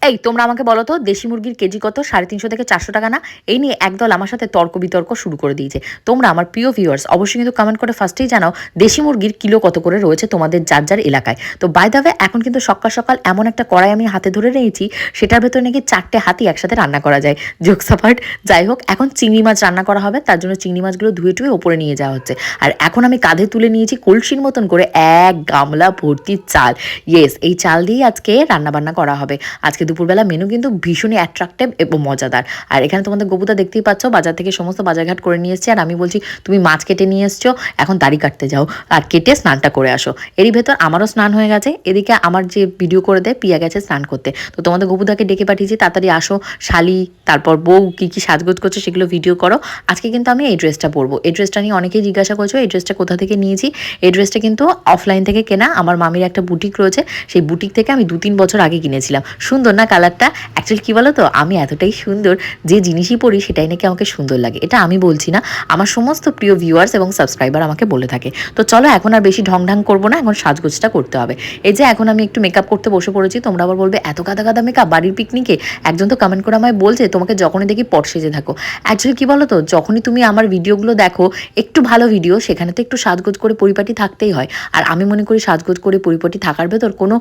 এই তোমরা আমাকে বলো তো দেশি মুরগির কেজি কত? 350 থেকে 400 টাকা না? এই নিয়ে একদল আমার সাথে তর্ক বিতর্ক শুরু করে দিয়েছে। তোমরা আমার প্রিয় ভিউয়ার্স অবশ্যই কিন্তু কমেন্ট করে ফার্স্টেই জানাও দেশি মুরগির কিলো কত করে রয়েছে তোমাদের যার যার এলাকায়। তো বাই দ্য ওয়ে এখন কিন্তু সকাল সকাল এমন একটা কড়াই আমি হাতে ধরে নিয়েছি, সেটার ভেতরে নাকি 4টে হাতি একসাথে রান্না করা যায়। জোকস অ্যাপার্ট, যাই হোক, এখন চিংড়ি মাছ রান্না করা হবে, তার জন্য চিংড়ি মাছগুলো ধুয়ে টুয়ে ওপরে নিয়ে যাওয়া হচ্ছে। আর এখন আমি কাঁধে তুলে নিয়েছি কলসির মতন করে এক গামলা ভর্তি চাল। ইয়েস, এই চাল দিয়েই আজকে রান্নাবান্না করা হবে। আজকে দুপুরবেলা মেনু কিন্তু ভীষণই অ্যাট্রাক্টিভ এবং মজাদার। আর এখানে তোমাদের গবুদা দেখতেই পাচ্ছ, বাজার থেকে সমস্ত বাজারঘাট করে নিয়ে এসছি। আর আমি বলছি তুমি মাছ কেটে নিয়ে এসছো, এখন দাড়ি কাটতে যাও আর কেটে স্নানটা করে আসো। এরই ভেতর আমারও স্নান হয়ে গেছে। এদিকে আমার যে ভিডিও করে দেয় পিয়া গেছে স্নান করতে। তো তোমাদের গবুদাকে ডেকে পাঠিয়েছি, তাড়াতাড়ি আসো শালি, তারপর বউ কী কী সাজগোজ করছে সেগুলো ভিডিও করো। আজকে কিন্তু আমি এই ড্রেসটা পরবো। এই ড্রেসটা নিয়ে অনেকেই জিজ্ঞাসা করছো এই ড্রেসটা কোথা থেকে নিয়েছি। এই ড্রেসটা কিন্তু অফলাইন থেকে কেনা। আমার মামির একটা বুটিক রয়েছে, সেই বুটিক থেকে আমি 2-3 বছর আগে কিনেছিলাম। সুন্দর না কালারটা? অ্যাকচুয়ালি কী বলো তো, আমি এতটাই সুন্দর যে জিনিসই পরি সেটাই নাকি আমাকে সুন্দর লাগে। এটা আমি বলছি না, আমার সমস্ত প্রিয় ভিউয়ার্স এবং সাবস্ক্রাইবার আমাকে বলে থাকে। তো চলো এখন আর বেশি ঢং করবো না, এখন সাজগোজটা করতে হবে। এই যে এখন আমি একটু মেকআপ করতে বসে পড়েছি। তোমরা আবার বলবে এত গাদা গাদা মেকআপ বাড়ির পিকনিকে? একজন তো কমেন্ট করে আমায় বলছে তোমাকে যখনই দেখি পট সেজে থাকো। অ্যাকচুয়ালি কী বলো তো, যখনই তুমি আমার ভিডিওগুলো দেখো, একটু ভালো ভিডিও, সেখানে তো একটু সাজগোজ করে পরিপাটি থাকতেই হয়। আর আমি মনে করি সাজগোজ করে পরিপাটি থাকার ভেতর কোনো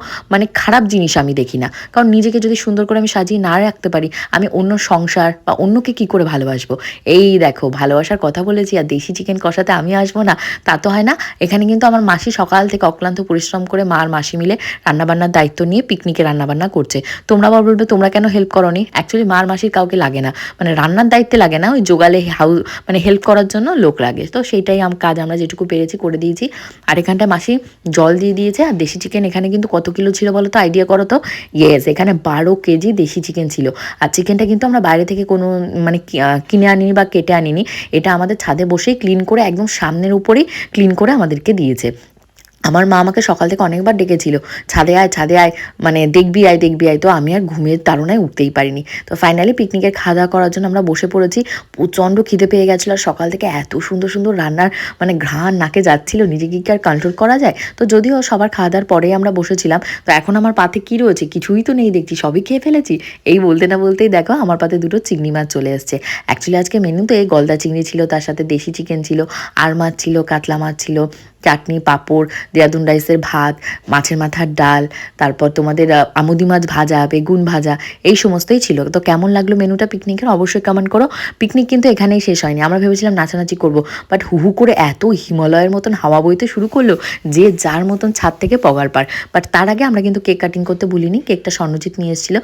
খারাপ জিনিস আমি দেখি না। কারণ নিজেকে যদি সুন্দর করে আমি সাজিয়ে না রাখতে পারি, আমি অন্য সংসার বা অন্যকে কি করে ভালোবাসবো? এই দেখো, ভালোবাসার কথা বলেছি আর দেশি চিকেন কষাতে আমি আসবো না, তা তো হয় না। এখানে কিন্তু আমার মাসি সকাল থেকে অক্লান্ত পরিশ্রম করে মাসি মিলে রান্নাবান্নার দায়িত্ব নিয়ে পিকনিকে রান্নাবান্না করছে। তোমরা আবার বলবে তোমরা কেন হেল্প করোনি? অ্যাকচুয়ালি মাসির কাউকে লাগে না, রান্নার দায়িত্বে লাগে না, ওই জোগালে হেল্প করার জন্য লোক লাগে। তো সেইটাই কাজ আমরা যেটুকু পেরেছি করে দিয়েছি। আর এখানটায় মাসি জল দিয়ে দিয়েছে। আর দেশি চিকেন এখানে কিন্তু কত কিলো ছিল বলো তো, আইডিয়া করো তো। ইয়েস, এখানে 12 কেজি দেশি চিকেন ছিল। আর চিকেনটা কিন্তু আমরা বাইরে থেকে কোনো কিনে আনিনি বা কেটে আনিনি। এটা আমাদের ছাদে বসেই ক্লিন করে একদম সামনের উপরেই ক্লিন করে আমাদেরকে দিয়েছে। আমার মা আমাকে সকাল থেকে অনেকবার ডেকেছিল, ছাদে আয় ছাদে আয়, দেখবি আয় দেখবি আয়। তো আমি আর ঘুমের তাড়নায় উঠতেই পারিনি। তো ফাইনালি পিকনিকের খাওয়া দাওয়া করার জন্য আমরা বসে পড়েছি। প্রচণ্ড খিদে পেয়ে গেছিলো। আর সকাল থেকে এত সুন্দর সুন্দর রান্নার ঘ্রাণ নাকে যাচ্ছিল, নিজেকে কি আর কন্ট্রোল করা যায়? তো যদিও সবার খাওয়া দাওয়ার পরেই আমরা বসেছিলাম। তো এখন আমার পাতে কী রয়েছে? কিছুই তো নেই দেখছি, সবই খেয়ে ফেলেছি। এই বলতে না বলতেই দেখো আমার পাতে 2টো চিংড়ি মাছ চলে এসছে। অ্যাকচুয়ালি আজকে মেনুতে এই গলদা চিংড়ি ছিল, তার সাথে দেশি চিকেন ছিল, আর মাছ ছিল, কাতলা মাছ ছিল, চাটনি, পাঁপড়, দেরাদুন রাইসের ভাত, মাছের মাথার ডাল, তারপর তোমাদের আমুদি মাছ ভাজা, বেগুন ভাজা, এই সমস্তই ছিল। তো কেমন লাগলো মেনুটা পিকনিকের অবশ্যই কমেন্ট করো। পিকনিক কিন্তু এখানেই শেষ হয়নি। আমরা ভেবেছিলাম নাচানাচি করবো, বাট হু করে এত হিমালয়ের মতন হাওয়া বইতে শুরু করলো যে যার মতন ছাদ থেকে পগার পার। বাট তার আগে আমরা কিন্তু কেক কাটিং করতে ভুলিনি। কেকটা স্বর্ণজিৎ নিয়ে এসেছিলো।